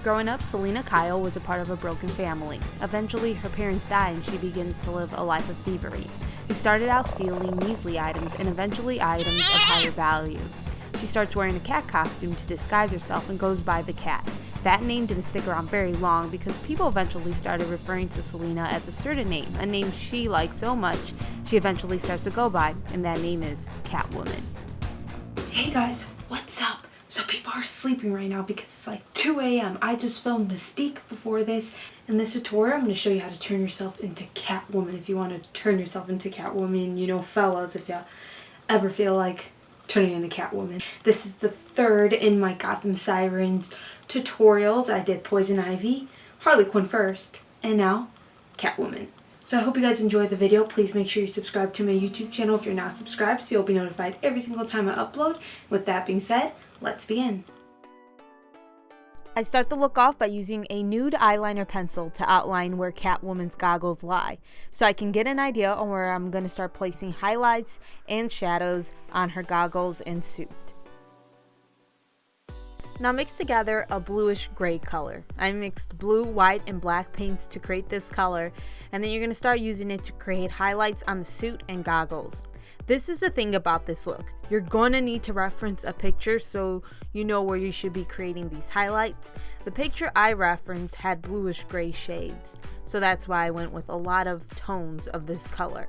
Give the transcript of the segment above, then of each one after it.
Growing up, Selena Kyle was a part of a broken family. Eventually, her parents die and she begins to live a life of thievery. She started out stealing measly items and eventually items of higher value. She starts wearing a cat costume to disguise herself and goes by the Cat. That name didn't stick around very long because people eventually started referring to Selena as a certain name, a name she liked so much she eventually starts to go by, and that name is Catwoman. Hey guys, what's up? So people are sleeping right now because it's like 2 a.m. I just filmed Mystique before this. In this tutorial, I'm going to show you how to turn yourself into Catwoman. If you want to turn yourself into Catwoman, you know, fellas, if you ever feel like turning into Catwoman. This is the third in my Gotham Sirens tutorials. I did Poison Ivy, Harley Quinn first, and now Catwoman. So I hope you guys enjoyed the video. Please make sure you subscribe to my YouTube channel if you're not subscribed so you'll be notified every single time I upload. With that being said, let's begin. I start the look off by using a nude eyeliner pencil to outline where Catwoman's goggles lie, so I can get an idea on where I'm going to start placing highlights and shadows on her goggles and suit. Now mix together a bluish gray color. I mixed blue, white, and black paints to create this color, and then you're going to start using it to create highlights on the suit and goggles. This is the thing about this look. You're going to need to reference a picture so you know where you should be creating these highlights. The picture I referenced had bluish gray shades, so that's why I went with a lot of tones of this color.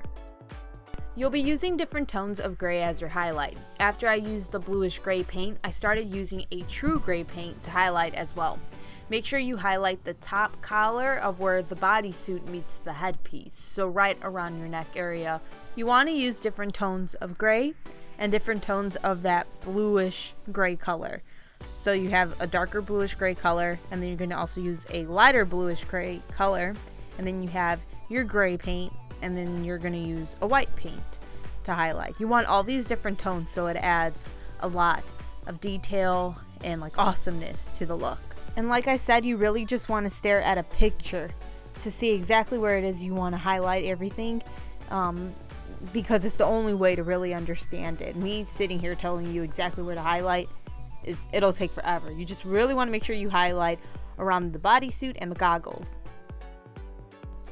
You'll be using different tones of gray as your highlight. After I used the bluish gray paint, I started using a true gray paint to highlight as well. Make sure you highlight the top collar of where the bodysuit meets the headpiece, so right around your neck area. You want to use different tones of gray and different tones of that bluish gray color. So you have a darker bluish gray color, and then you're going to also use a lighter bluish gray color, and then you have your gray paint, and then you're going to use a white paint to highlight. You want all these different tones so it adds a lot of detail and like awesomeness to the look. And like I said, you really just want to stare at a picture to see exactly where it is you want to highlight everything, because it's the only way to really understand it. Me sitting here telling you exactly where to highlight, it'll take forever. You just really want to make sure you highlight around the bodysuit and the goggles.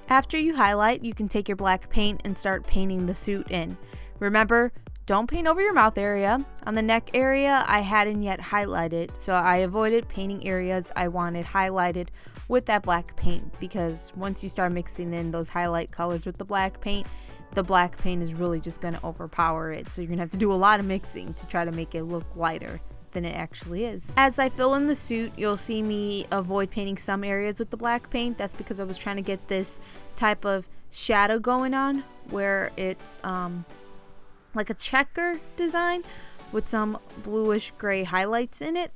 After you highlight, you can take your black paint and start painting the suit in. Remember, don't paint over your mouth area. On the neck area, I hadn't yet highlighted, so I avoided painting areas I wanted highlighted with that black paint, because once you start mixing in those highlight colors with the black paint is really just going to overpower it. So you're going to have to do a lot of mixing to try to make it look lighter than it actually is. As I fill in the suit, you'll see me avoid painting some areas with the black paint. That's because I was trying to get this type of shadow going on where it's like a checker design with some bluish gray highlights in it.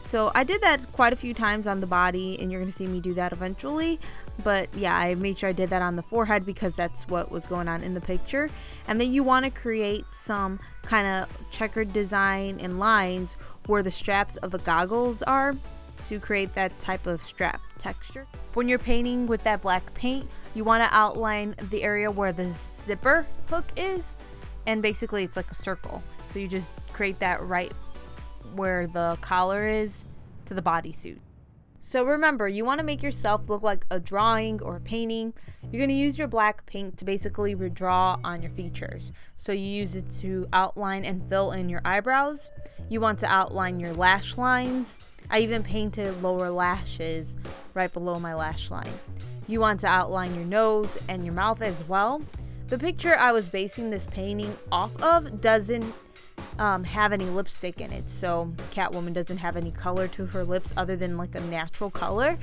So I did that quite a few times on the body, and you're going to see me do that eventually. But yeah, I made sure I did that on the forehead because that's what was going on in the picture. And then you want to create some kind of checkered design and lines where the straps of the goggles are to create that type of strap texture. When you're painting with that black paint, you want to outline the area where the zipper hook is, and basically it's like a circle. So you just create that right where the collar is to the bodysuit. So remember, you want to make yourself look like a drawing or a painting. You're going to use your black paint to basically redraw on your features. So you use it to outline and fill in your eyebrows. You want to outline your lash lines. I even painted lower lashes right below my lash line. You want to outline your nose and your mouth as well. The picture I was basing this painting off of doesn't have any lipstick in it, so Catwoman doesn't have any color to her lips other than like a natural color.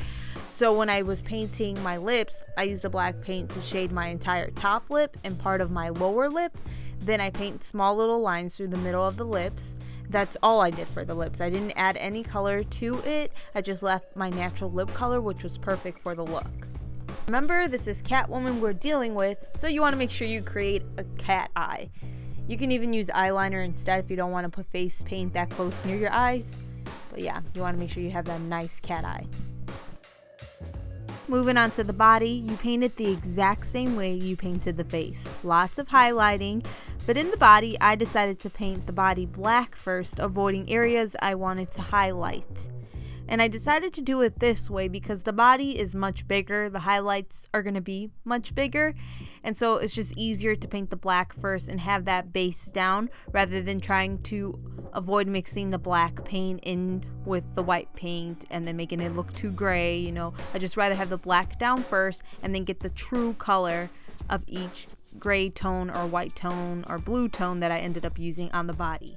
So when I was painting my lips, I used a black paint to shade my entire top lip and part of my lower lip. Then I paint small little lines through the middle of the lips. That's all I did for the lips. I didn't add any color to it. I just left my natural lip color, which was perfect for the look. Remember, this is Catwoman we're dealing with, so you want to make sure you create a cat eye. You can even use eyeliner instead if you don't want to put face paint that close near your eyes. But yeah, you want to make sure you have that nice cat eye. Moving on to the body, you paint it the exact same way you painted the face. Lots of highlighting, but in the body, I decided to paint the body black first, avoiding areas I wanted to highlight. And I decided to do it this way because the body is much bigger, the highlights are going to be much bigger, and so it's just easier to paint the black first and have that base down rather than trying to avoid mixing the black paint in with the white paint and then making it look too gray, you know. I just rather have the black down first and then get the true color of each gray tone or white tone or blue tone that I ended up using on the body.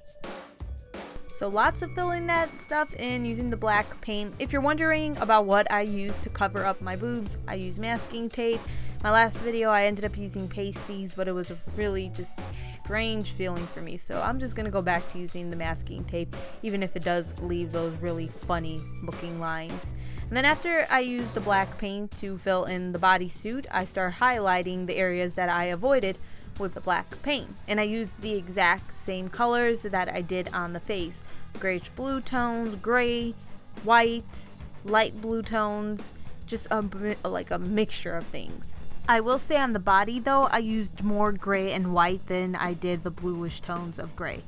So lots of filling that stuff in using the black paint. If you're wondering about what I use to cover up my boobs, I use masking tape. My last video I ended up using pasties, but it was a really just strange feeling for me. So I'm just going to go back to using the masking tape, even if it does leave those really funny looking lines. And then after I use the black paint to fill in the bodysuit, I start highlighting the areas that I avoided with the black paint, and I used the exact same colors that I did on the face: grayish blue tones, gray, white, light blue tones, just like a mixture of things. I will say on the body though, I used more gray and white than I did the bluish tones of gray.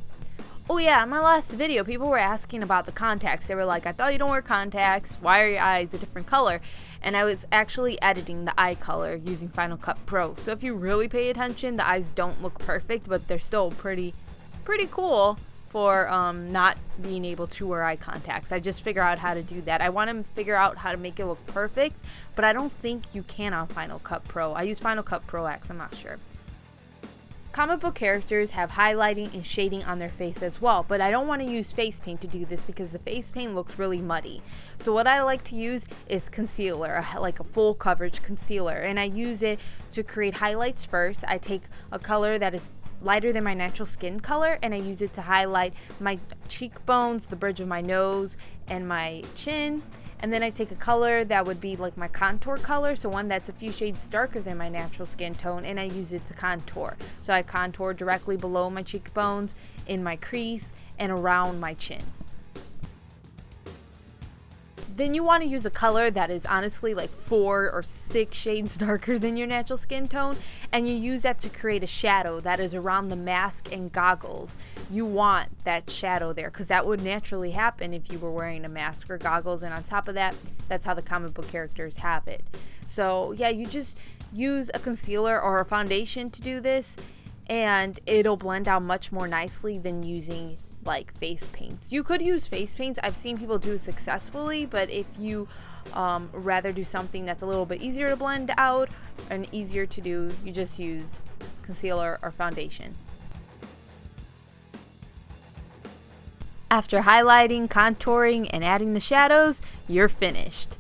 Oh yeah, in my last video, people were asking about the contacts. They were like, I thought you don't wear contacts. Why are your eyes a different color? And I was actually editing the eye color using Final Cut Pro. So if you really pay attention, the eyes don't look perfect, but they're still pretty cool for not being able to wear eye contacts. I just figure out how to do that. I want to figure out how to make it look perfect, but I don't think you can on Final Cut Pro. I use Final Cut Pro X, I'm not sure. Comic book characters have highlighting and shading on their face as well, but I don't want to use face paint to do this because the face paint looks really muddy. So what I like to use is concealer, like a full coverage concealer, and I use it to create highlights first. I take a color that is lighter than my natural skin color and I use it to highlight my cheekbones, the bridge of my nose, and my chin. And then I take a color that would be like my contour color, so one that's a few shades darker than my natural skin tone, and I use it to contour. So I contour directly below my cheekbones, in my crease, and around my chin. Then you want to use a color that is honestly like 4 or 6 shades darker than your natural skin tone, and you use that to create a shadow that is around the mask and goggles. You want that shadow there because that would naturally happen if you were wearing a mask or goggles, and on top of that, that's how the comic book characters have it. So yeah, you just use a concealer or a foundation to do this, and it'll blend out much more nicely than using like face paints. You could use face paints. I've seen people do it successfully, but if you rather do something that's a little bit easier to blend out and easier to do, you just use concealer or foundation. After highlighting, contouring, and adding the shadows, you're finished.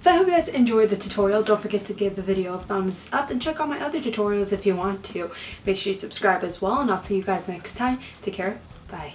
So I hope you guys enjoyed the tutorial. Don't forget to give the video a thumbs up and check out my other tutorials if you want to. Make sure you subscribe as well, and I'll see you guys next time. Take care. Bye.